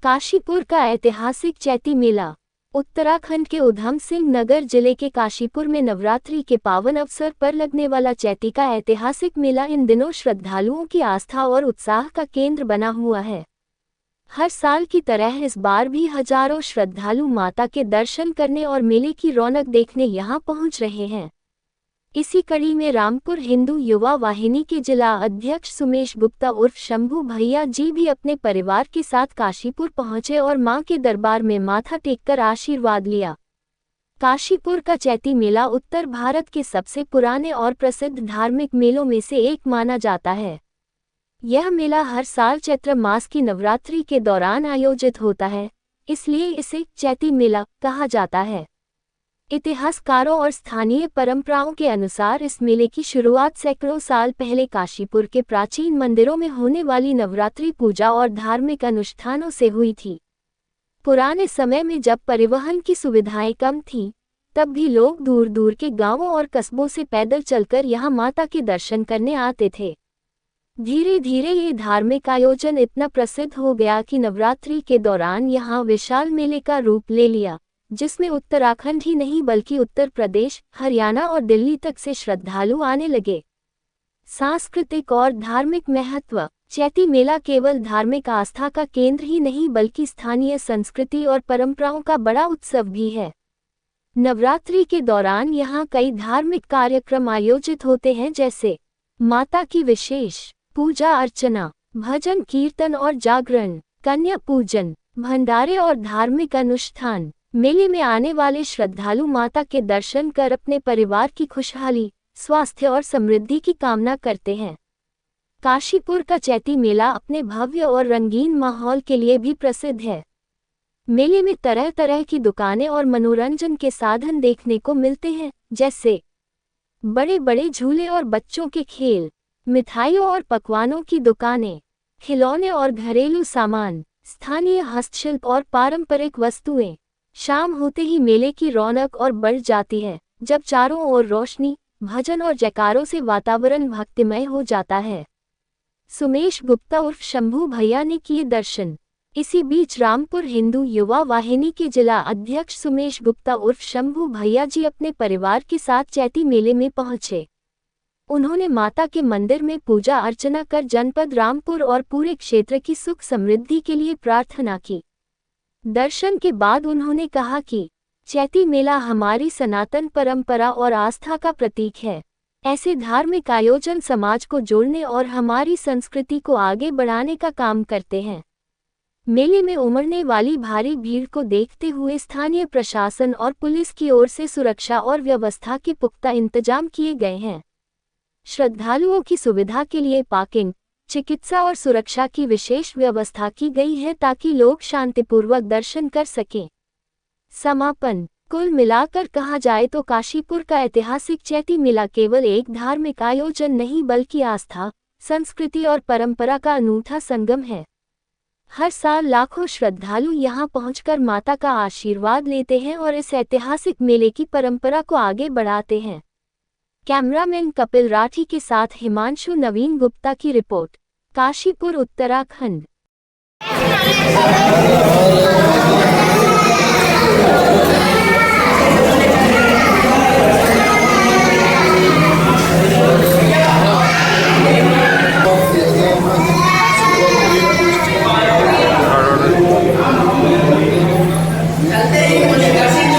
काशीपुर का ऐतिहासिक चैती मेला। उत्तराखंड के उधम सिंह नगर जिले के काशीपुर में नवरात्रि के पावन अवसर पर लगने वाला चैती का ऐतिहासिक मेला इन दिनों श्रद्धालुओं की आस्था और उत्साह का केंद्र बना हुआ है। हर साल की तरह इस बार भी हजारों श्रद्धालु माता के दर्शन करने और मेले की रौनक देखने यहां पहुंच रहे हैं। इसी कड़ी में रामपुर हिंदू युवा वाहिनी के जिला अध्यक्ष सुमेश गुप्ता उर्फ शंभू भैया जी भी अपने परिवार के साथ काशीपुर पहुंचे और मां के दरबार में माथा टेककर आशीर्वाद लिया। काशीपुर का चैती मेला उत्तर भारत के सबसे पुराने और प्रसिद्ध धार्मिक मेलों में से एक माना जाता है। यह मेला हर साल चैत्र मास की नवरात्रि के दौरान आयोजित होता है, इसलिए इसे चैती मेला कहा जाता है। इतिहासकारों और स्थानीय परंपराओं के अनुसार इस मेले की शुरुआत सैकड़ों साल पहले काशीपुर के प्राचीन मंदिरों में होने वाली नवरात्रि पूजा और धार्मिक अनुष्ठानों से हुई थी। पुराने समय में जब परिवहन की सुविधाएं कम थीं, तब भी लोग दूर दूर के गांवों और कस्बों से पैदल चलकर यहां माता के दर्शन करने आते थे। धीरे धीरे ये धार्मिक आयोजन इतना प्रसिद्ध हो गया कि नवरात्रि के दौरान यहां विशाल मेले का रूप ले लिया, जिसमें उत्तराखंड ही नहीं बल्कि उत्तर प्रदेश, हरियाणा और दिल्ली तक से श्रद्धालु आने लगे। सांस्कृतिक और धार्मिक महत्व। चैती मेला केवल धार्मिक आस्था का केंद्र ही नहीं बल्कि स्थानीय संस्कृति और परंपराओं का बड़ा उत्सव भी है। नवरात्रि के दौरान यहाँ कई धार्मिक कार्यक्रम आयोजित होते हैं, जैसे माता की विशेष पूजा अर्चना, भजन कीर्तन और जागरण, कन्या पूजन, भंडारे और धार्मिक अनुष्ठान। मेले में आने वाले श्रद्धालु माता के दर्शन कर अपने परिवार की खुशहाली, स्वास्थ्य और समृद्धि की कामना करते हैं। काशीपुर का चैती मेला अपने भव्य और रंगीन माहौल के लिए भी प्रसिद्ध है। मेले में तरह तरह की दुकानें और मनोरंजन के साधन देखने को मिलते हैं, जैसे बड़े बड़े झूले और बच्चों के खेल, मिठाइयों और पकवानों की दुकानें, खिलौने और घरेलू सामान, स्थानीय हस्तशिल्प और पारंपरिक वस्तुएं। शाम होते ही मेले की रौनक और बढ़ जाती है, जब चारों ओर रोशनी, भजन और जयकारों से वातावरण भक्तिमय हो जाता है। सुमेश गुप्ता उर्फ शंभू भैया ने किए दर्शन। इसी बीच रामपुर हिंदू युवा वाहिनी के जिला अध्यक्ष सुमेश गुप्ता उर्फ शंभू भैया जी अपने परिवार के साथ चैती मेले में पहुंचे। उन्होंने माता के मंदिर में पूजा अर्चना कर जनपद रामपुर और पूरे क्षेत्र की सुख समृद्धि के लिए प्रार्थना की। दर्शन के बाद उन्होंने कहा कि चैती मेला हमारी सनातन परंपरा और आस्था का प्रतीक है। ऐसे धार्मिक आयोजन समाज को जोड़ने और हमारी संस्कृति को आगे बढ़ाने का काम करते हैं। मेले में उमड़ने वाली भारी भीड़ को देखते हुए स्थानीय प्रशासन और पुलिस की ओर से सुरक्षा और व्यवस्था के पुख्ता इंतजाम किए गए हैं। श्रद्धालुओं की सुविधा के लिए पार्किंग, चिकित्सा और सुरक्षा की विशेष व्यवस्था की गई है ताकि लोग शांतिपूर्वक दर्शन कर सकें। समापन। कुल मिलाकर कहा जाए तो काशीपुर का ऐतिहासिक चैती मेला केवल एक धार्मिक आयोजन नहीं बल्कि आस्था, संस्कृति और परंपरा का अनूठा संगम है। हर साल लाखों श्रद्धालु यहां पहुंचकर माता का आशीर्वाद लेते हैं और इस ऐतिहासिक मेले की परंपरा को आगे बढ़ाते हैं। कैमरामैन कपिल राठी के साथ हिमांशु नवीन गुप्ता की रिपोर्ट, काशीपुर, उत्तराखंड। चलते ही